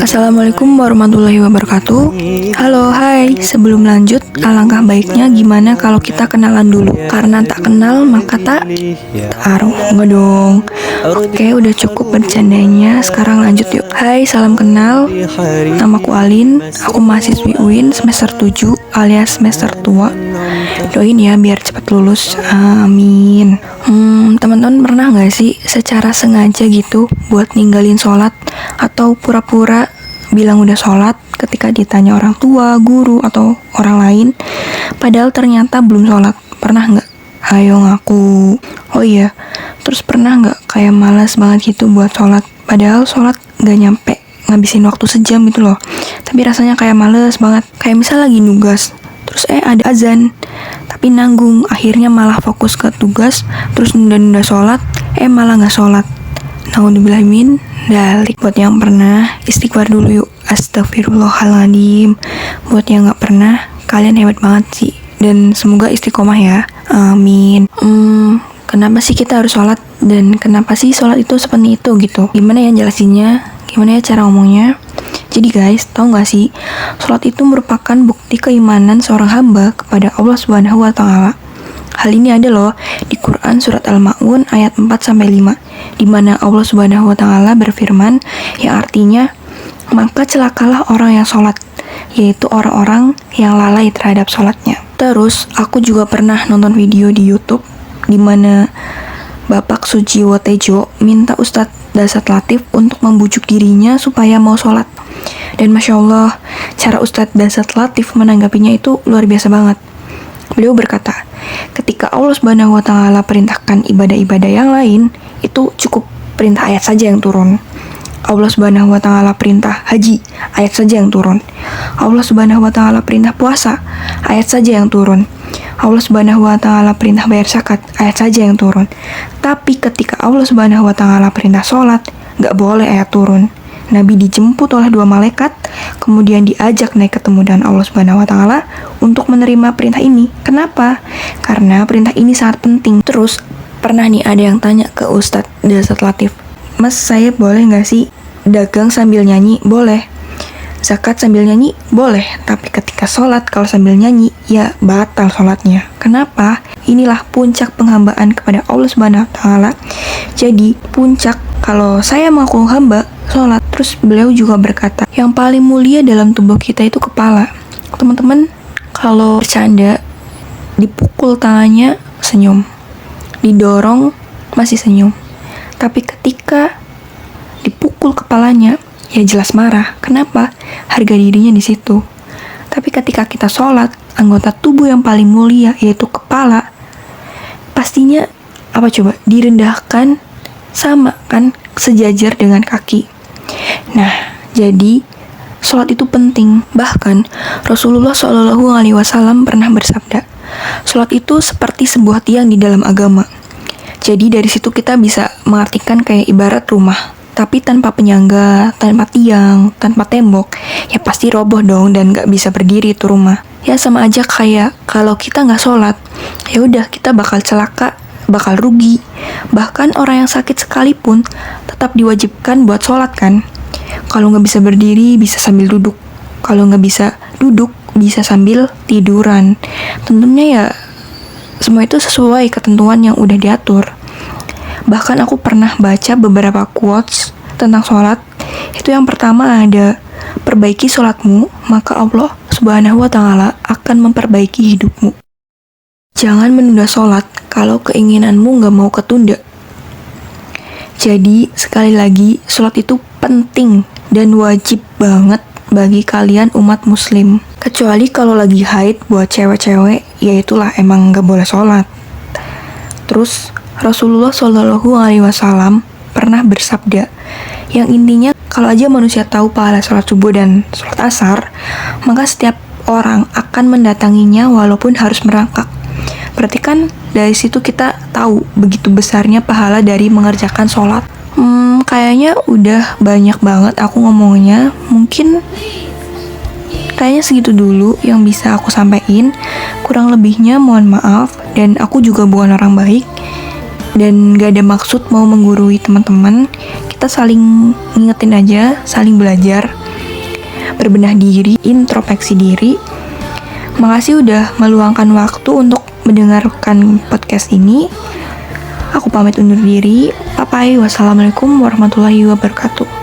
Assalamualaikum warahmatullahi wabarakatuh. Halo, hai. Sebelum lanjut, alangkah baiknya gimana kalau kita kenalan dulu? Karena tak kenal maka tak taruh. Enggak dong. Oke, udah cukup bercandanya. Sekarang lanjut yuk. Hai, salam kenal. Namaku Alin. Aku mahasiswi UIN semester 7 alias semester tua. Doain ya biar cepat lulus. Amin. Teman-teman pernah gak sih secara sengaja gitu buat ninggalin sholat atau pura-pura bilang udah sholat ketika ditanya orang tua, guru, atau orang lain padahal ternyata belum sholat? Pernah gak? Ayo ngaku. Oh iya, terus pernah gak kayak malas banget gitu buat sholat padahal sholat gak nyampe ngabisin waktu sejam gitu loh, tapi rasanya kayak males banget. Kayak misal lagi nugas terus ada azan tapi nanggung, akhirnya malah fokus ke tugas terus nunda-nunda sholat, malah gak sholat. Naudzubillah min dzalik. Buat yang pernah, istighfar dulu yuk. Astagfirullahaladzim. Buat yang gak pernah, kalian hebat banget sih, dan semoga istiqomah ya, amin. Kenapa sih kita harus sholat, dan kenapa sih sholat itu seperti itu gitu? Gimana ya jelasinnya? Gimana ya cara ngomongnya? Jadi guys, tahu gak sih, sholat itu merupakan bukti keimanan seorang hamba kepada Allah Subhanahu wa Ta'ala. Hal ini ada loh di Quran surat Al-Ma'un ayat 4-5, di mana Allah Subhanahu wa Ta'ala berfirman, yang artinya, maka celakalah orang yang sholat, yaitu orang-orang yang lalai terhadap sholatnya. Terus aku juga pernah nonton video di YouTube di mana Bapak Sujiwo Tejo minta Ustadz Dasat Latif untuk membujuk dirinya supaya mau sholat. Dan Masya Allah, cara Ustadz Dasat Latif menanggapinya itu luar biasa banget. Beliau berkata, ketika Allah Subhanahu wa Ta'ala perintahkan ibadah-ibadah yang lain, itu cukup perintah ayat saja yang turun. Allah Subhanahu wa Ta'ala perintah haji, ayat saja yang turun. Allah Subhanahu wa Ta'ala perintah puasa, ayat saja yang turun. Allah Subhanahu wa Ta'ala perintah bayar zakat, ayat saja yang turun. Tapi ketika Allah Subhanahu wa Ta'ala perintah sholat, gak boleh ayat turun. Nabi dijemput oleh 2 malaikat, kemudian diajak naik ketemu dengan Allah Subhanahu wa Ta'ala untuk menerima perintah ini. Kenapa? Karena perintah ini sangat penting. Terus pernah nih ada yang tanya ke Ustadz Dasat Latif, Mas, saya boleh gak sih dagang sambil nyanyi? Boleh. Zakat sambil nyanyi? Boleh. Tapi ketika sholat kalau sambil nyanyi, ya batal sholatnya. Kenapa? Inilah puncak penghambaan kepada Allah Subhanahu wa Ta'ala. Jadi puncak kalau saya mengaku hamba sholat. Terus beliau juga berkata, yang paling mulia dalam tubuh kita itu kepala. Teman-teman, kalau bercanda, dipukul tangannya senyum, didorong masih senyum. Tapi ketika dipukul kepalanya, ya jelas marah. Kenapa? Harga dirinya di situ. Tapi ketika kita sholat, anggota tubuh yang paling mulia yaitu kepala, pastinya apa coba? Direndahkan, sama kan, sejajar dengan kaki. Nah, jadi sholat itu penting. Bahkan Rasulullah SAW pernah bersabda, sholat itu seperti sebuah tiang di dalam agama. Jadi dari situ kita bisa mengartikan kayak ibarat rumah, tapi tanpa penyangga, tanpa tiang, tanpa tembok, ya pasti roboh dong dan gak bisa berdiri itu rumah. Ya sama aja kayak kalau kita gak sholat, ya udah kita bakal celaka, bakal rugi. Bahkan orang yang sakit sekalipun tetap diwajibkan buat sholat kan. Kalau gak bisa berdiri, bisa sambil duduk. Kalau gak bisa duduk, bisa sambil tiduran. Tentunya ya semua itu sesuai ketentuan yang udah diatur. Bahkan aku pernah baca beberapa quotes tentang sholat. Itu yang pertama ada, perbaiki sholatmu, maka Allah Subhanahu wa Ta'ala akan memperbaiki hidupmu. Jangan menunda sholat kalau keinginanmu gak mau ketunda. Jadi sekali lagi, sholat itu penting dan wajib banget bagi kalian umat muslim. Kecuali kalau lagi haid buat cewek-cewek, ya itulah emang gak boleh sholat. Terus Rasulullah SAW pernah bersabda, yang intinya kalau aja manusia tahu pahala sholat subuh dan sholat asar, maka setiap orang akan mendatanginya walaupun harus merangkak. Berarti kan dari situ kita tahu begitu besarnya pahala dari mengerjakan sholat. Kayaknya udah banyak banget aku ngomongnya. Mungkin kayaknya segitu dulu yang bisa aku sampaikan. Kurang lebihnya mohon maaf, dan aku juga bukan orang baik. dan gak ada maksud mau menggurui teman-teman. Kita saling ngingetin aja, saling belajar, berbenah diri, introspeksi diri. Makasih udah meluangkan waktu untuk mendengarkan podcast ini. Aku pamit undur diri. Bye-bye. Wassalamualaikum warahmatullahi wabarakatuh.